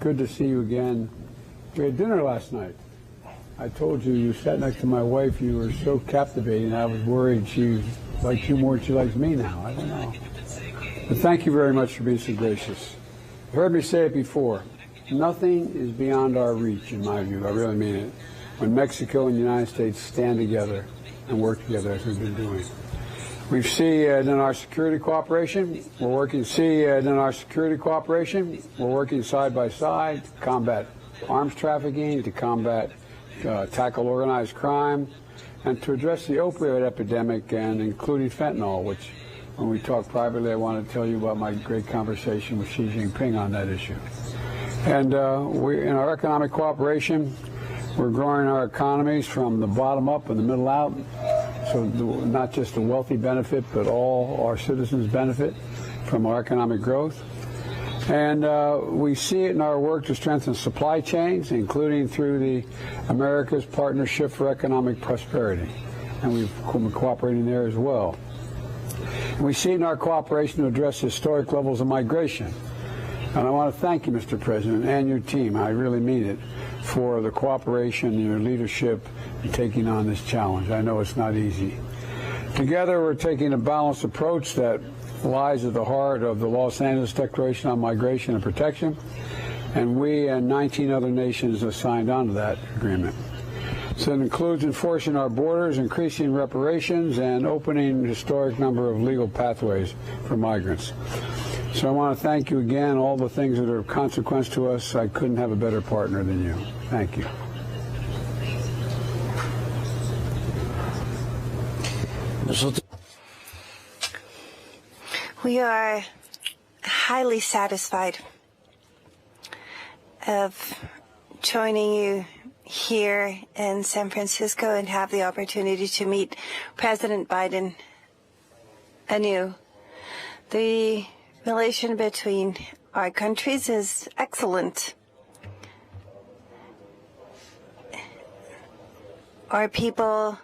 good to see you again. We had dinner last night. I told you, you sat next to my wife, you were so captivating, I was worried she liked you more than she likes me now. I don't know. But thank you very much for being so gracious. You've heard me say it before. Nothing is beyond our reach, in my view. I really mean it. When Mexico and the United States stand together and work together as we've been doing. We see it in our security cooperation. We're working side by side to combat arms trafficking, to combat tackle organized crime, and to address the opioid epidemic, and including fentanyl, which when we talk privately, I want to tell you about my great conversation with Xi Jinping on that issue. And in our economic cooperation, we're growing our economies from the bottom up and the middle out, so not just the wealthy benefit, but all our citizens benefit from our economic growth. And we see it in our work to strengthen supply chains, including through the America's Partnership for Economic Prosperity. And we've been cooperating there as well. And we see it in our cooperation to address historic levels of migration. And I want to thank you, Mr. President, and your team, I really mean it, for the cooperation and your leadership in taking on this challenge. I know it's not easy. Together, we're taking a balanced approach that lies at the heart of the Los Angeles Declaration on Migration and Protection, and we and 19 other nations have signed on to that agreement. So it includes enforcing our borders, increasing reparations, and opening a historic number of legal pathways for migrants. So I want to thank you again, all the things that are of consequence to us. I couldn't have a better partner than you. Thank you. We are highly satisfied of joining you here in San Francisco and have the opportunity to meet President Biden anew. The relation between our countries is excellent. Our people,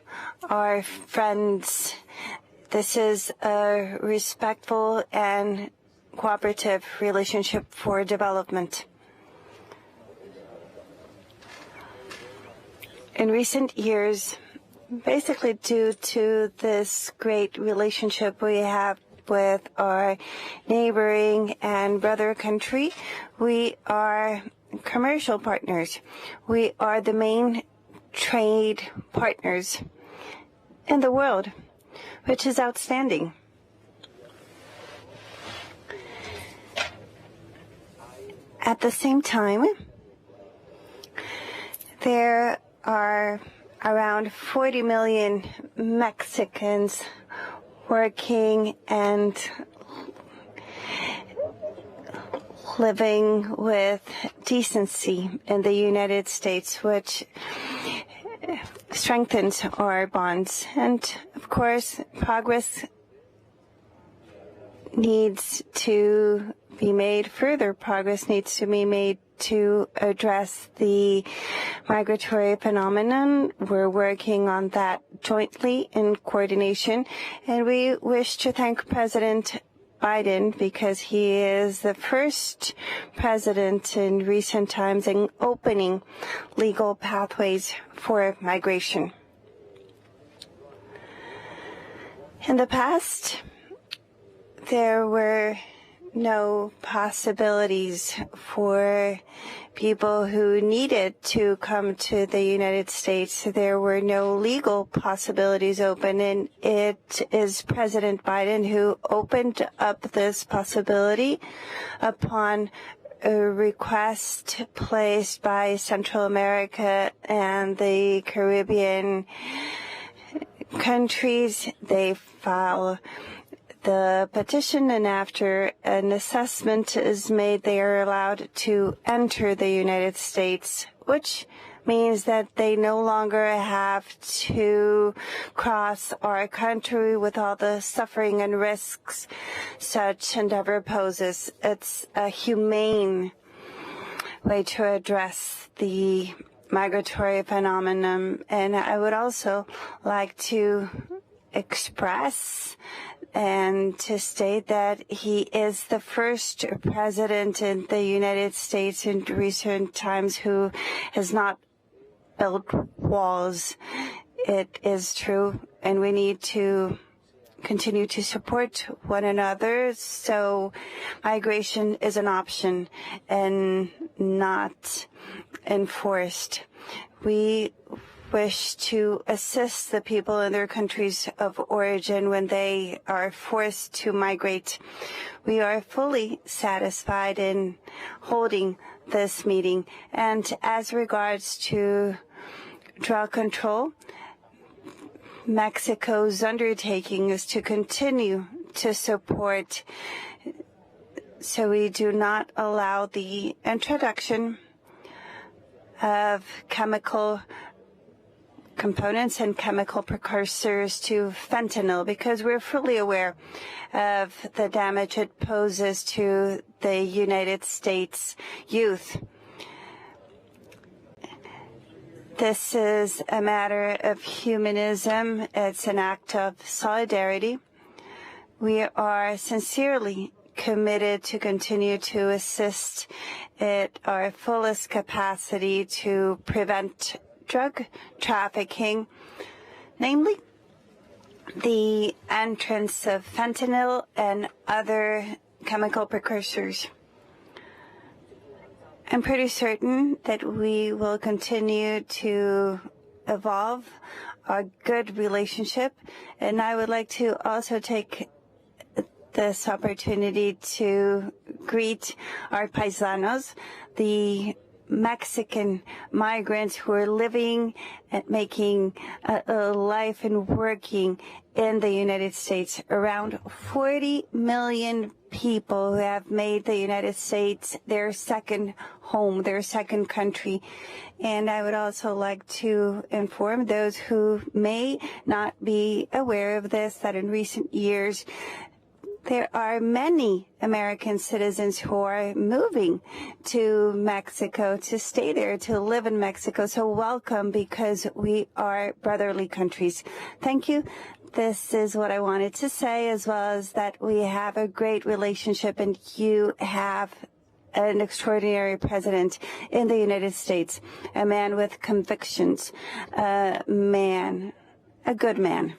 our friends, this is a respectful and cooperative relationship for development. In recent years, basically due to this great relationship we have with our neighboring and brother country, we are commercial partners. We are the main trade partners in the world, which is outstanding. At the same time, there are around 40 million Mexicans working and living with decency in the United States, which strengthens our bonds. And, of course, progress needs to be made. Further progress needs to be made to address the migratory phenomenon. We're working on that jointly in coordination. And we wish to thank President Biden because he is the first president in recent times in opening legal pathways for migration. In the past, there were no possibilities for people who needed to come to the United States. There were no legal possibilities open, and it is President Biden who opened up this possibility upon a request placed by Central America and the Caribbean countries. They file the petition, and after an assessment is made, they are allowed to enter the United States, which means that they no longer have to cross our country with all the suffering and risks such endeavor poses. It's a humane way to address the migratory phenomenon. And I would also like to express and to state that he is the first president in the United States in recent times who has not built walls. It is true, and we need to continue to support one another, so migration is an option and not enforced. We wish to assist the people in their countries of origin when they are forced to migrate. We are fully satisfied in holding this meeting. And as regards to drug control, Mexico's undertaking is to continue to support so we do not allow the introduction of chemical components and chemical precursors to fentanyl, because we're fully aware of the damage it poses to the United States youth. This is a matter of humanism. It's an act of solidarity. We are sincerely committed to continue to assist at our fullest capacity to prevent drug trafficking, namely the entrance of fentanyl and other chemical precursors. I'm pretty certain that we will continue to evolve our good relationship, and I would like to also take this opportunity to greet our paisanos, the Mexican migrants who are living and making a life and working in the United States. Around 40 million people who have made the United States their second home, their second country. And I would also like to inform those who may not be aware of this, that in recent years, there are many American citizens who are moving to Mexico to stay there, to live in Mexico. So welcome, because we are brotherly countries. Thank you. This is what I wanted to say, as well as that we have a great relationship and you have an extraordinary president in the United States, a man with convictions, a good man.